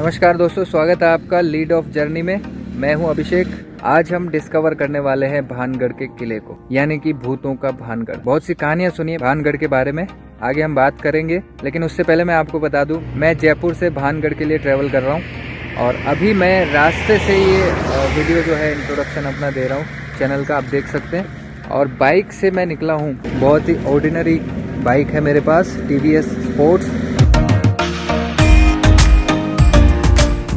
नमस्कार दोस्तों, स्वागत है आपका लीड ऑफ जर्नी में। मैं हूं अभिषेक। आज हम डिस्कवर करने वाले हैं भानगढ़ के किले को, यानी कि भूतों का भानगढ़। बहुत सी कहानियां सुनी है भानगढ़ के बारे में, आगे हम बात करेंगे। लेकिन उससे पहले मैं आपको बता दूं, मैं जयपुर से भानगढ़ के लिए ट्रैवल कर रहा हूं और अभी मैं रास्ते से ये वीडियो जो है इंट्रोडक्शन अपना दे रहा हूँ। चैनल का आप देख सकते हैं। और बाइक से मैं निकला हूँ, बहुत ही ऑर्डिनरी बाइक है मेरे पास, TVS स्पोर्ट्स।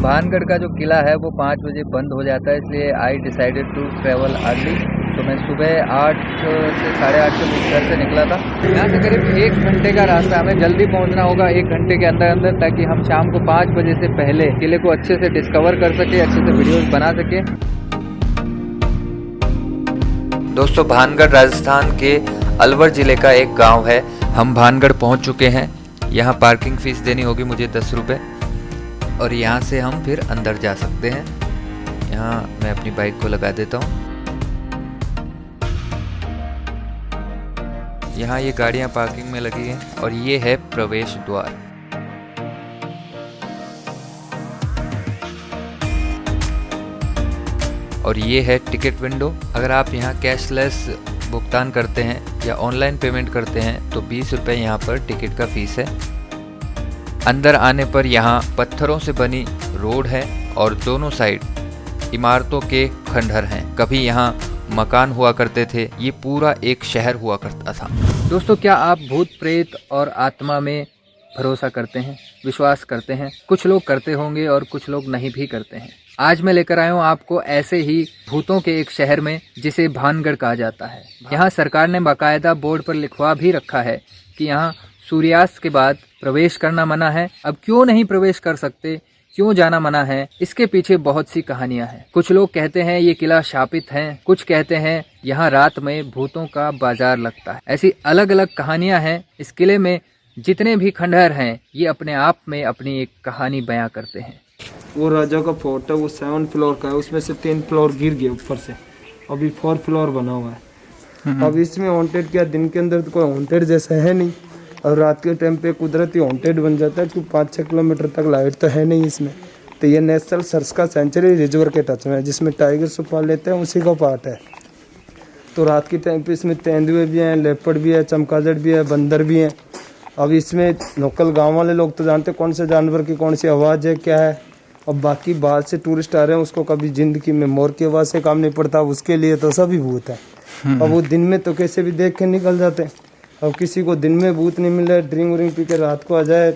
भानगढ़ का जो किला है वो 5 बजे बंद हो जाता है, इसलिए I decided to travel early. तो मैं सुबह 8 से 8:30 के बीच घर से निकला था। यहाँ से करीब 1 घंटे का रास्ता, हमें जल्दी पहुँचना होगा 1 घंटे के अंदर अंदर, ताकि हम शाम को 5 बजे से पहले किले को अच्छे से डिस्कवर कर सके, अच्छे से वीडियोस बना सके। दोस्तों, भानगढ़ राजस्थान के अलवर जिले का एक गाँव है। हम भानगढ़ पहुँच चुके हैं। यहाँ पार्किंग फीस देनी होगी मुझे 10 रुपये, और यहाँ से हम फिर अंदर जा सकते हैं। यहाँ मैं अपनी बाइक को लगा देता हूँ। यहाँ ये गाड़ियाँ पार्किंग में लगी हैं और ये है प्रवेश द्वार। और ये है टिकट विंडो। अगर आप यहाँ कैशलेस भुगतान करते हैं या ऑनलाइन पेमेंट करते हैं तो 20 रुपये यहाँ पर टिकट का फीस है। अंदर आने पर यहाँ पत्थरों से बनी रोड है और दोनों साइड इमारतों के खंडहर हैं। कभी यहाँ मकान हुआ करते थे, ये पूरा एक शहर हुआ करता था। दोस्तों, क्या आप भूत प्रेत और आत्मा में भरोसा करते हैं, विश्वास करते हैं? कुछ लोग करते होंगे और कुछ लोग नहीं भी करते हैं। आज मैं लेकर आया हूँ आपको ऐसे ही भूतों के एक शहर में, जिसे भानगढ़ कहा जाता है। यहाँ सरकार ने बाकायदा बोर्ड पर लिखवा भी रखा है कि यहाँ सूर्यास्त के बाद प्रवेश करना मना है। अब क्यों नहीं प्रवेश कर सकते, क्यों जाना मना है, इसके पीछे बहुत सी कहानियां हैं। कुछ लोग कहते हैं ये किला शापित है, कुछ कहते हैं यहाँ रात में भूतों का बाजार लगता है। ऐसी अलग अलग कहानियां हैं। इस किले में जितने भी खंडहर हैं, ये अपने आप में अपनी एक कहानी बयां करते हैं। वो राजा का फोर्ट है, वो 7 फ्लोर का है, उसमें से 3 फ्लोर गिर गए ऊपर से, अभी 4 फ्लोर बना हुआ है। अब इसमें हॉन्टेड क्या, दिन के अंदर तो कोई हॉन्टेड जैसा है नहीं, और रात के टाइम पे कुदरती हॉन्टेड बन जाता है, क्योंकि 5-6 किलोमीटर तक लाइट तो है नहीं इसमें। तो ये नेशनल सर्च का सेंचुरी रिजर्व के टच में है, जिसमें टाइगर छुपा लेते हैं, उसी का पार्ट है। तो रात के टाइम पे इसमें तेंदुए भी हैं, लेपर्ड भी है, चमगादड़ भी है, बंदर भी हैं। अब इसमें लोकल गाँव वाले लोग तो जानते कौन से जानवर की कौन सी आवाज़ है, क्या है। अब बाकी बाहर से टूरिस्ट आ रहे हैं, उसको कभी जिंदगी में मोर की आवाज़ से काम नहीं पड़ता, उसके लिए तो सभी भूत है। अब वो दिन में तो कैसे भी देख के निकल जाते हैं। अब किसी को दिन में भूत नहीं मिले, ड्रिंक व्रिंक पी के रात को आ जाए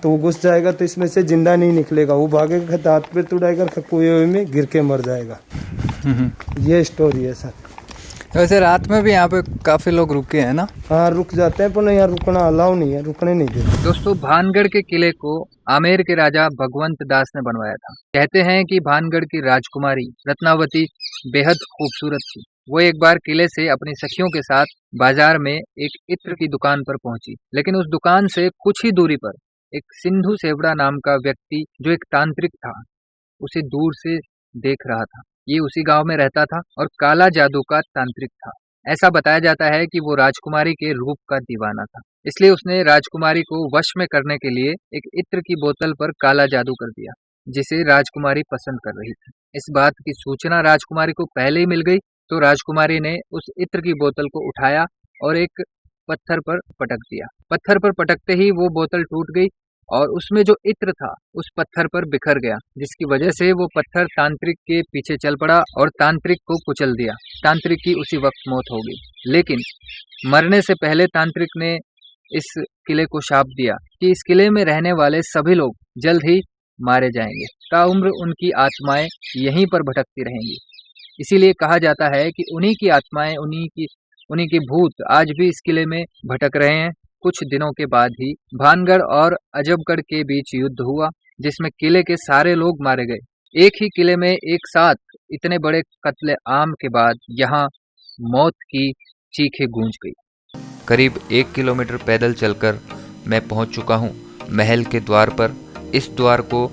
तो वो घुस जाएगा, तो इसमें से जिंदा नहीं निकलेगा। वो भागेगा, हाथ पे तुड़ाएगा, कुएं में गिर के मर जाएगा। ये स्टोरी है सर। वैसे रात में भी यहाँ पे काफी लोग रुके हैं ना? हाँ, रुक जाते हैं, पर यहाँ रुकना अलाउ नहीं है, रुकने नहीं देते। दोस्तों, भानगढ़ के किले को आमेर के राजा भगवंत दास ने बनवाया था। कहते हैं कि भानगढ़ की राजकुमारी रत्नावती बेहद खूबसूरत थी। वो एक बार किले से अपनी सखियों के साथ बाजार में एक इत्र की दुकान पर पहुंची, लेकिन उस दुकान से कुछ ही दूरी पर एक सिंधु सेवड़ा नाम का व्यक्ति, जो एक तांत्रिक था, उसे दूर से देख रहा था। ये उसी गांव में रहता था और काला जादू का तांत्रिक था। ऐसा बताया जाता है कि वो राजकुमारी के रूप का दीवाना था, इसलिए उसने राजकुमारी को वश में करने के लिए एक इत्र की बोतल पर काला जादू कर दिया, जिसे राजकुमारी पसंद कर रही थी। इस बात की सूचना राजकुमारी को पहले ही मिल गई, तो राजकुमारी ने उस इत्र की बोतल को उठाया और एक पत्थर पर पटक दिया। पत्थर पर पटकते ही वो बोतल टूट गई और उसमें जो इत्र था उस पत्थर पर बिखर गया, जिसकी वजह से वो पत्थर तांत्रिक के पीछे चल पड़ा और तांत्रिक को कुचल दिया। तांत्रिक की उसी वक्त मौत हो गई। लेकिन मरने से पहले तांत्रिक ने इस किले को शाप दिया कि इस किले में रहने वाले सभी लोग जल्द ही मारे जाएंगे, ताउम्र उनकी आत्माएं यहीं पर भटकती रहेंगी। इसीलिए कहा जाता है कि उन्हीं की आत्माएं, उन्हीं के भूत आज भी इस किले में भटक रहे हैं। कुछ दिनों के बाद ही भानगढ़ और अजबगढ़ के बीच युद्ध हुआ, जिसमें किले के सारे लोग मारे गए। एक ही किले में एक साथ इतने बड़े कत्ले आम के बाद यहाँ मौत की चीखें गूंज गई। करीब 1 किलोमीटर पैदल चलकर मैं पहुंच चुका हूं महल के द्वार पर। इस द्वार को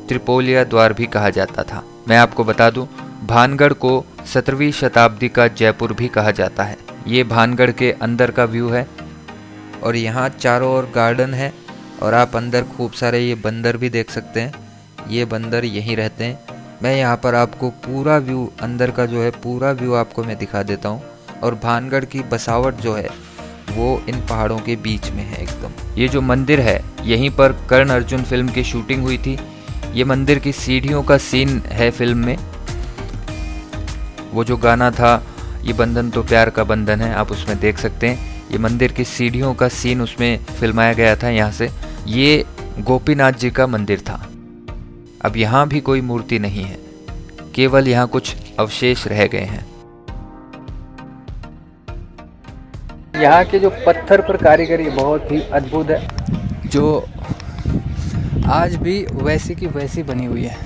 त्रिपोलिया द्वार भी कहा जाता था। मैं आपको बता दूं, भानगढ़ को 17वीं शताब्दी का जयपुर भी कहा जाता है। ये भानगढ़ के अंदर का व्यू है और यहाँ चारों ओर गार्डन है और आप अंदर खूब सारे ये बंदर भी देख सकते हैं। ये बंदर यहीं रहते हैं। मैं यहाँ पर आपको पूरा व्यू, अंदर का जो है पूरा व्यू आपको मैं दिखा देता हूँ। और भानगढ़ की बसावट जो है वो इन पहाड़ों के बीच में है एकदम। ये जो मंदिर है यहीं पर कर्ण अर्जुन फिल्म की शूटिंग हुई थी। ये मंदिर की सीढ़ियों का सीन है फिल्म में। वो जो गाना था ये बंधन तो प्यार का बंधन है, आप उसमें देख सकते हैं। ये मंदिर की सीढ़ियों का सीन उसमें फिल्माया गया था यहाँ से। ये गोपीनाथ जी का मंदिर था। अब यहाँ भी कोई मूर्ति नहीं है, केवल यहाँ कुछ अवशेष रह गए हैं। यहाँ के जो पत्थर पर कारीगरी बहुत ही अद्भुत है, जो आज भी वैसी की वैसी बनी हुई है।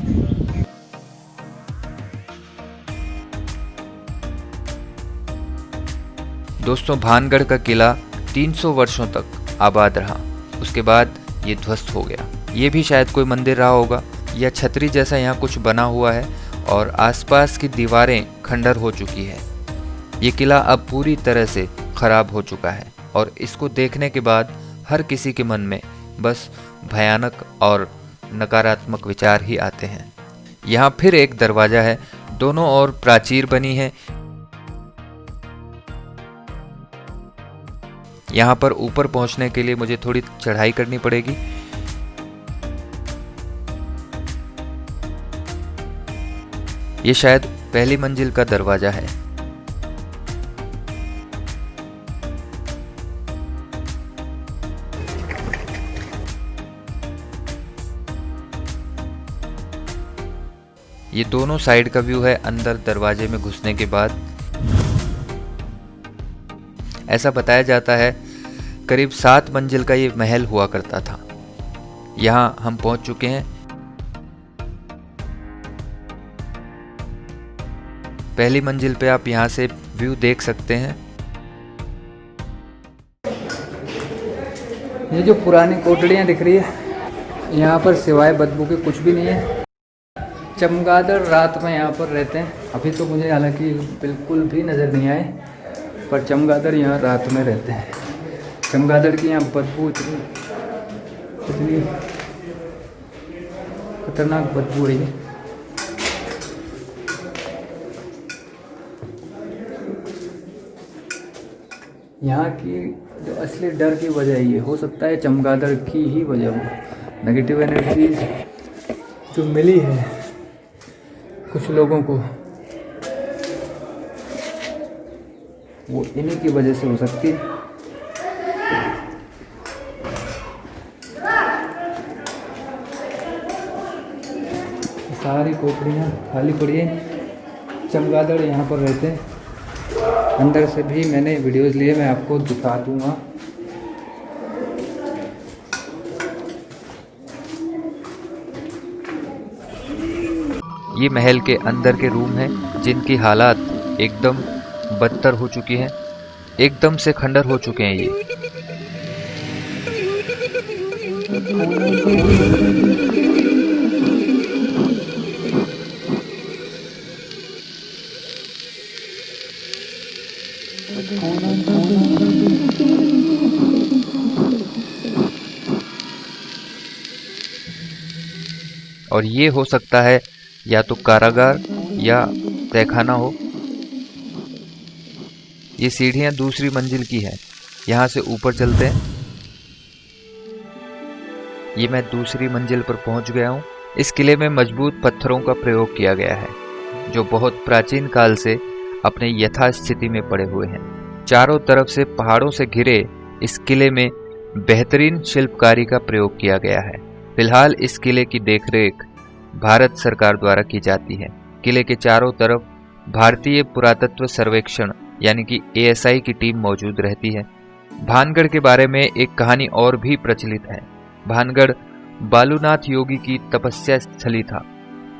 दोस्तों, भानगढ़ का किला 300 वर्षों तक आबाद रहा, उसके बाद ये ध्वस्त हो गया। ये भी शायद कोई मंदिर रहा होगा या छतरी जैसा यहाँ कुछ बना हुआ है और आसपास की दीवारें खंडर हो चुकी है। ये किला अब पूरी तरह से खराब हो चुका है और इसको देखने के बाद हर किसी के मन में बस भयानक और नकारात्मक विचार ही आते हैं। यहाँ फिर एक दरवाजा है, दोनों ओर प्राचीर बनी है। यहाँ पर ऊपर पहुँचने के लिए मुझे थोड़ी चढ़ाई करनी पड़ेगी। ये शायद पहली मंजिल का दरवाजा है। ये दोनों साइड का व्यू है अंदर दरवाजे में घुसने के बाद। ऐसा बताया जाता है करीब 7 मंजिल का ये महल हुआ करता था। यहाँ हम पहुंच चुके हैं। पहली मंजिल पे आप यहाँ से व्यू देख सकते हैं। ये जो पुरानी कोठड़ियाँ दिख रही है, यहाँ पर सिवाय बदबू के कुछ भी नहीं है। चमगादड़ रात में यहाँ पर रहते हैं। अभी तो मुझे हालांकि बिल्कुल भी नज़र नहीं आए, पर चमगादड़ यहाँ रात में रहते हैं। चमगादड़ की यहाँ बदबू इतनी खतरनाक बदबू है। यहाँ की जो असली डर की वजह ये हो सकता है चमगादड़ की ही वजह हो। नेगेटिव एनर्जीज जो मिली है कुछ लोगों को, वो इन्हीं की वजह से हो सकती है। सारी कोठरियाँ खाली पड़ी हैं। चमगादड़ यहाँ पर रहते हैं। अंदर से भी मैंने वीडियोस लिए, मैं आपको दिखा दूँगा। ये महल के अंदर के रूम हैं जिनकी हालात एकदम बदतर हो चुकी है, एकदम से खंडर हो चुके हैं ये। और ये हो सकता है या तो कारागार या तहखाना हो। ये सीढ़ियां दूसरी मंजिल की है, यहाँ से ऊपर चलते हैं। ये मैं दूसरी मंजिल पर पहुंच गया हूँ। इस किले में मजबूत पत्थरों का प्रयोग किया गया है जो बहुत प्राचीन काल से अपने यथास्थिति में पड़े हुए हैं। चारों तरफ से पहाड़ों से घिरे इस किले में बेहतरीन शिल्पकारी का प्रयोग किया गया है। फिलहाल इस किले की देखरेख भारत सरकार द्वारा की जाती है। किले के चारों तरफ भारतीय पुरातत्व सर्वेक्षण यानी कि ASI की टीम मौजूद रहती है। भानगढ़ के बारे में एक कहानी और भी प्रचलित है। भानगढ़ बालूनाथ योगी की तपस्या स्थली था,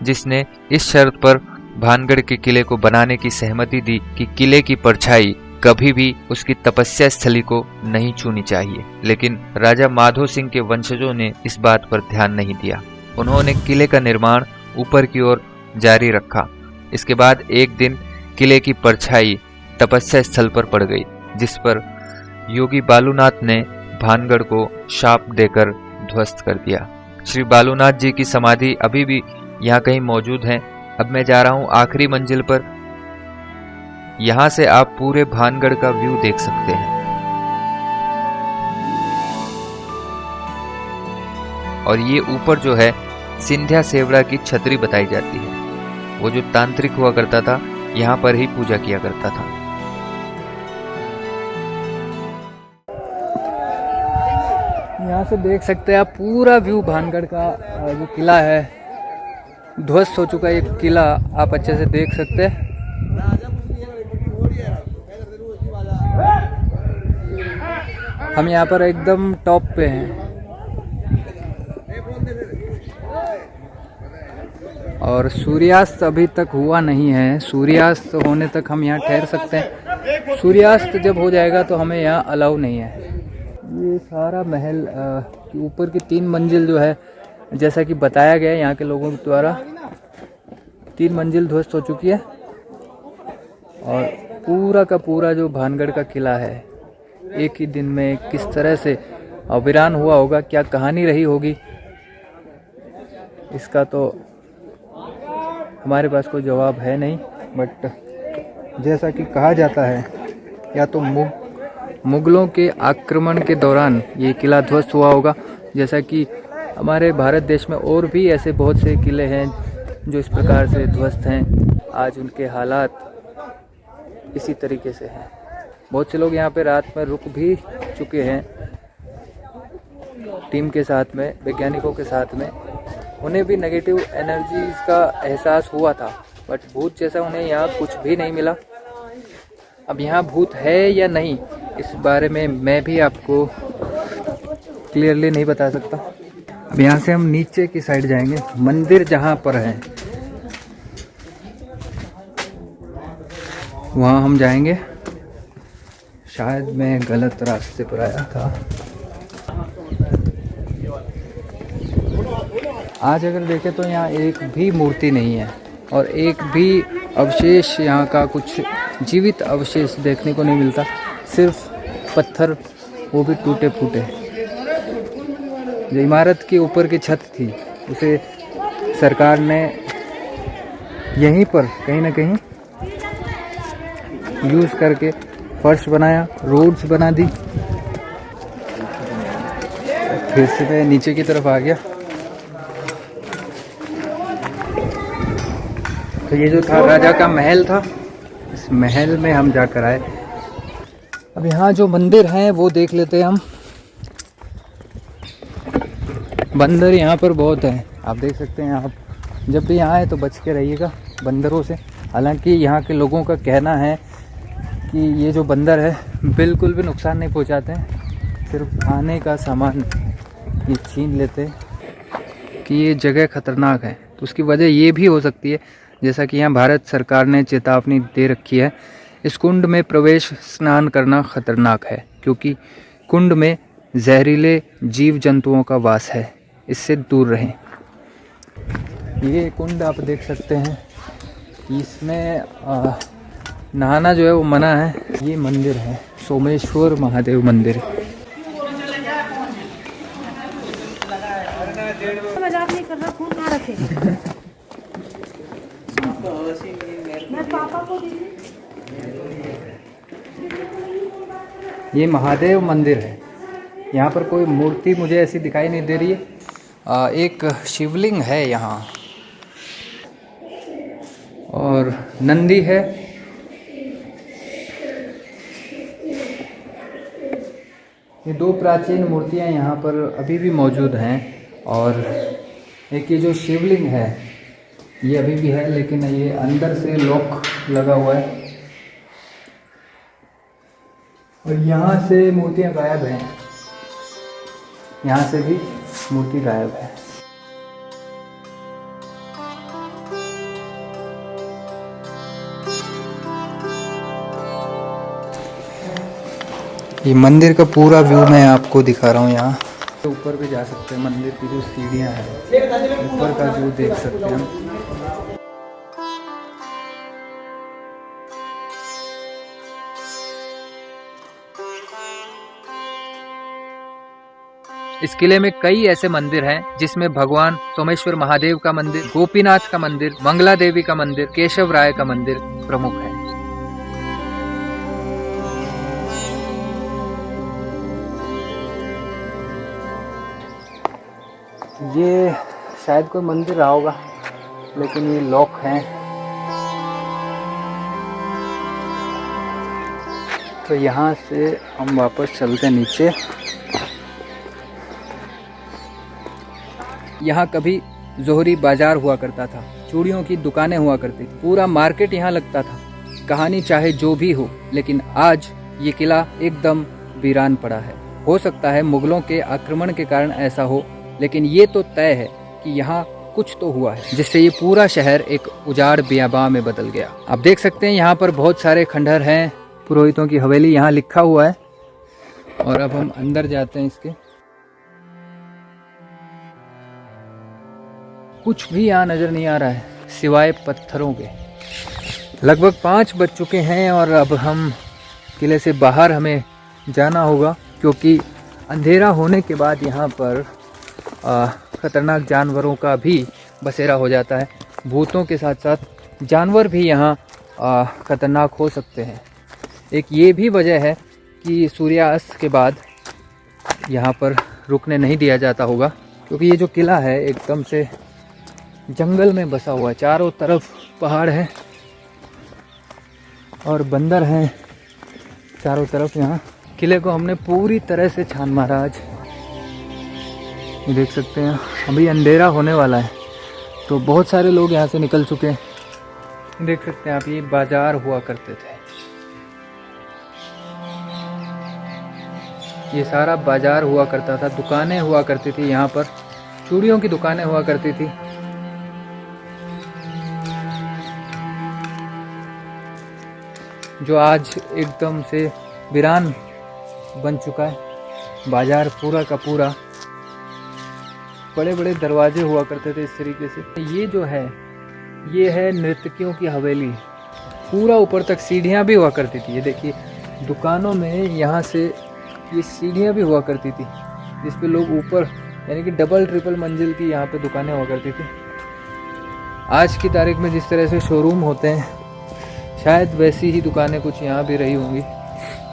जिसने इस शर्त पर भानगढ़ के किले को बनाने की सहमति दी कि किले की परछाई कभी भी उसकी तपस्या स्थली को नहीं छूनी चाहिए। लेकिन राजा माधो सिंह के वंशजों ने इस बात पर ध्यान नहीं दिया। उन्होंने किले का निर्माण ऊपर की ओर जारी रखा। इसके बाद एक दिन किले की परछाई तपस्या स्थल पर पड़ गई, जिस पर योगी बालूनाथ ने भानगढ़ को शाप देकर ध्वस्त कर दिया। श्री बालूनाथ जी की समाधि अभी भी यहाँ कहीं मौजूद है। अब मैं जा रहा हूँ आखिरी मंजिल पर। यहाँ से आप पूरे भानगढ़ का व्यू देख सकते हैं। और ये ऊपर जो है सिंध्या सेवड़ा की छतरी बताई जाती है। वो जो तांत्रिक हुआ करता था यहाँ पर ही पूजा किया करता था। यहाँ से देख सकते हैं आप पूरा व्यू भानगढ़ का। जो किला है ध्वस्त हो चुका है, ये किला आप अच्छे से देख सकते हैं। हम यहाँ पर एकदम टॉप पे हैं और सूर्यास्त अभी तक हुआ नहीं है। सूर्यास्त होने तक हम यहाँ ठहर सकते हैं। सूर्यास्त जब हो जाएगा तो हमें यहाँ अलाउ नहीं है। ये सारा महल के ऊपर की 3 मंजिल जो है, जैसा कि बताया गया यहाँ के लोगों द्वारा, 3 मंजिल ध्वस्त हो चुकी है। और पूरा का पूरा जो भानगढ़ का किला है एक ही दिन में किस तरह से वीरान हुआ होगा, क्या कहानी रही होगी, इसका तो हमारे पास कोई जवाब है नहीं। बट जैसा कि कहा जाता है, या तो मुगलों के आक्रमण के दौरान ये किला ध्वस्त हुआ होगा। जैसा कि हमारे भारत देश में और भी ऐसे बहुत से किले हैं जो इस प्रकार से ध्वस्त हैं। आज उनके हालात इसी तरीके से हैं। बहुत से लोग यहाँ पे रात में रुक भी चुके हैं टीम के साथ में, वैज्ञानिकों के साथ में। उन्हें भी नेगेटिव एनर्जीज का एहसास हुआ था, बट भूत जैसा उन्हें यहाँ कुछ भी नहीं मिला। अब यहाँ भूत है या नहीं, इस बारे में मैं भी आपको क्लियरली नहीं बता सकता। अब यहाँ से हम नीचे की साइड जाएंगे। मंदिर जहाँ पर है वहाँ हम जाएंगे। शायद मैं गलत रास्ते पर आया था। आज अगर देखें तो यहाँ एक भी मूर्ति नहीं है और एक भी अवशेष, यहाँ का कुछ जीवित अवशेष देखने को नहीं मिलता। सिर्फ पत्थर, वो भी टूटे फूटे। जो इमारत के ऊपर की छत थी उसे सरकार ने यहीं पर कहीं ना कहीं यूज़ करके फर्श बनाया, रोड्स बना दी। फिर से मैं नीचे की तरफ आ गया। तो ये जो था राजा का महल था, इस महल में हम जाकर आए। अब यहाँ जो मंदिर हैं वो देख लेते हैं हम। बंदर यहाँ पर बहुत हैं, आप देख सकते हैं। आप जब भी यहाँ आए तो बच के रहिएगा बंदरों से। हालांकि यहाँ के लोगों का कहना है कि ये जो बंदर है बिल्कुल भी नुकसान नहीं पहुँचाते हैं, सिर्फ खाने का सामान ये छीन लेते हैं। कि ये जगह खतरनाक है तो उसकी वजह ये भी हो सकती है, जैसा कि यहाँ भारत सरकार ने चेतावनी दे रखी है, इस कुंड में प्रवेश स्नान करना खतरनाक है क्योंकि कुंड में जहरीले जीव जंतुओं का वास है, इससे दूर रहें। ये कुंड आप देख सकते हैं, इसमें नहाना जो है वो मना है। ये मंदिर है सोमेश्वर महादेव मंदिर। मजाक नहीं कर रहा, फोन कहाँ रखे? मैं पापा को ये महादेव मंदिर है। यहाँ पर कोई मूर्ति मुझे ऐसी दिखाई नहीं दे रही है। एक शिवलिंग है यहाँ और नंदी है। ये 2 प्राचीन मूर्तियाँ यहाँ पर अभी भी मौजूद हैं और एक ये जो शिवलिंग है ये अभी भी है, लेकिन ये अंदर से लॉक लगा हुआ है और यहाँ से मूर्तियाँ गायब हैं। यहाँ से भी मूर्ति गायब है। ये मंदिर का पूरा व्यू मैं आपको दिखा रहा हूँ। यहाँ ऊपर भी जा सकते हैं, मंदिर की जो सीढ़ियाँ हैं ऊपर का व्यू देख सकते हैं। इस किले में कई ऐसे मंदिर हैं जिसमें भगवान सोमेश्वर महादेव का मंदिर, गोपीनाथ का मंदिर, मंगला देवी का मंदिर, केशव राय का मंदिर प्रमुख है। ये शायद कोई मंदिर रहा होगा, लेकिन ये लॉक है। तो यहाँ से हम वापस चलते हैं नीचे। यहाँ कभी जोहरी बाजार हुआ करता था, चूड़ियों की दुकानें हुआ करती थी, पूरा मार्केट यहाँ लगता था। कहानी चाहे जो भी हो, लेकिन आज ये किला एकदम वीरान पड़ा है। हो सकता है मुगलों के आक्रमण के कारण ऐसा हो, लेकिन ये तो तय है कि यहाँ कुछ तो हुआ है, जिससे ये पूरा शहर एक उजाड़ बियाबां में बदल गया। आप देख सकते हैं यहाँ पर बहुत सारे खंडहर हैं, पुरोहितों की हवेली यहाँ लिखा हुआ है। और अब हम अंदर जाते हैं इसके। कुछ भी यहाँ नजर नहीं आ रहा है सिवाय पत्थरों के। लगभग 5 बज चुके हैं और अब हम किले से बाहर हमें जाना होगा, क्योंकि अंधेरा होने के बाद यहाँ पर खतरनाक जानवरों का भी बसेरा हो जाता है। भूतों के साथ साथ जानवर भी यहाँ खतरनाक हो सकते हैं। एक ये भी वजह है कि सूर्यास्त के बाद यहाँ पर रुकने नहीं दिया जाता होगा, क्योंकि ये जो किला है एकदम से जंगल में बसा हुआ है। चारों तरफ पहाड़ है और बंदर हैं चारों तरफ। यहाँ किले को हमने पूरी तरह से छान मारा आज। ये देख सकते हैं अभी अंधेरा होने वाला है, तो बहुत सारे लोग यहाँ से निकल चुके हैं। देख सकते हैं आप, ये बाजार हुआ करते थे। ये सारा बाजार हुआ करता था, दुकानें हुआ करती थी यहाँ पर, चूड़ियों की दुकानें हुआ करती थी। जो आज एकदम से वीरान बन चुका है बाजार पूरा का पूरा। बड़े बड़े दरवाजे हुआ करते थे इस तरीके से। ये जो है ये है नर्तकियों की हवेली। पूरा ऊपर तक सीढ़ियाँ भी हुआ करती थी। ये देखिए दुकानों में यहाँ से ये सीढ़ियाँ भी हुआ करती थी, जिस पे लोग ऊपर यानी कि डबल ट्रिपल मंजिल की यहाँ पे दुकानें हुआ करती थी। आज की तारीख में जिस तरह से शोरूम होते हैं, शायद वैसी ही दुकानें कुछ यहाँ भी रही होंगी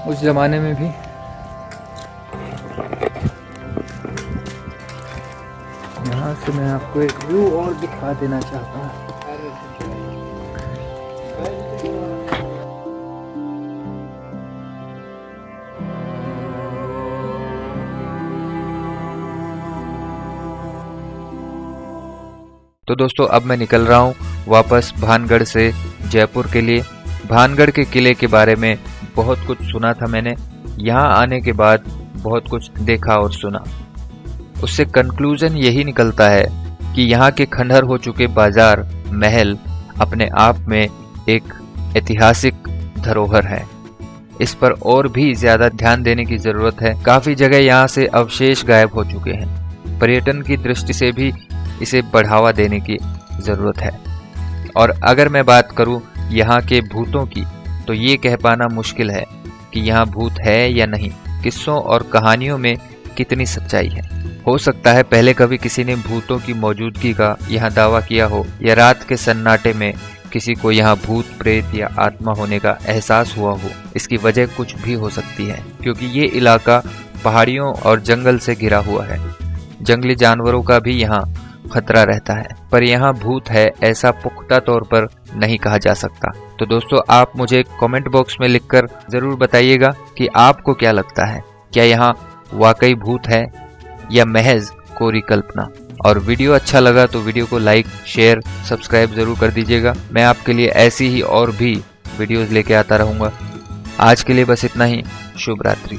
उस ज़माने में भी। यहाँ से मैं आपको एक व्यू और दिखा देना चाहता हूँ। तो दोस्तों अब मैं निकल रहा हूँ वापस भानगढ़ से जयपुर के लिए। भानगढ़ के किले के बारे में बहुत कुछ सुना था मैंने, यहाँ आने के बाद बहुत कुछ देखा और सुना। उससे कंक्लूजन यही निकलता है कि यहाँ के खंडहर हो चुके बाजार, महल अपने आप में एक ऐतिहासिक धरोहर है। इस पर और भी ज्यादा ध्यान देने की जरूरत है। काफी जगह यहाँ से अवशेष गायब हो चुके हैं। पर्यटन की दृष्टि से भी इसे बढ़ावा देने की जरूरत है। और अगर मैं बात करूँ यहाँ के भूतों की, तो ये कह पाना मुश्किल है कि यहाँ भूत है या नहीं। किस्सों और कहानियों में कितनी सच्चाई है। हो सकता है पहले कभी किसी ने भूतों की मौजूदगी का यहाँ दावा किया हो, या रात के सन्नाटे में किसी को यहाँ भूत प्रेत या आत्मा होने का एहसास हुआ हो। इसकी वजह कुछ भी हो सकती है, क्योंकि ये इलाका पहाड़ियों और जंगल से घिरा हुआ है। जंगली जानवरों का भी यहाँ खतरा रहता है, पर यहाँ भूत है ऐसा पुख्ता तौर पर नहीं कहा जा सकता। तो दोस्तों आप मुझे कमेंट बॉक्स में लिखकर जरूर बताइएगा कि आपको क्या लगता है, क्या यहाँ वाकई भूत है या महज कोरी कल्पना। और वीडियो अच्छा लगा तो वीडियो को लाइक, शेयर, सब्सक्राइब जरूर कर दीजिएगा। मैं आपके लिए ऐसी ही और भी वीडियोस लेके आता रहूँगा। आज के लिए बस इतना ही। शुभ रात्रि।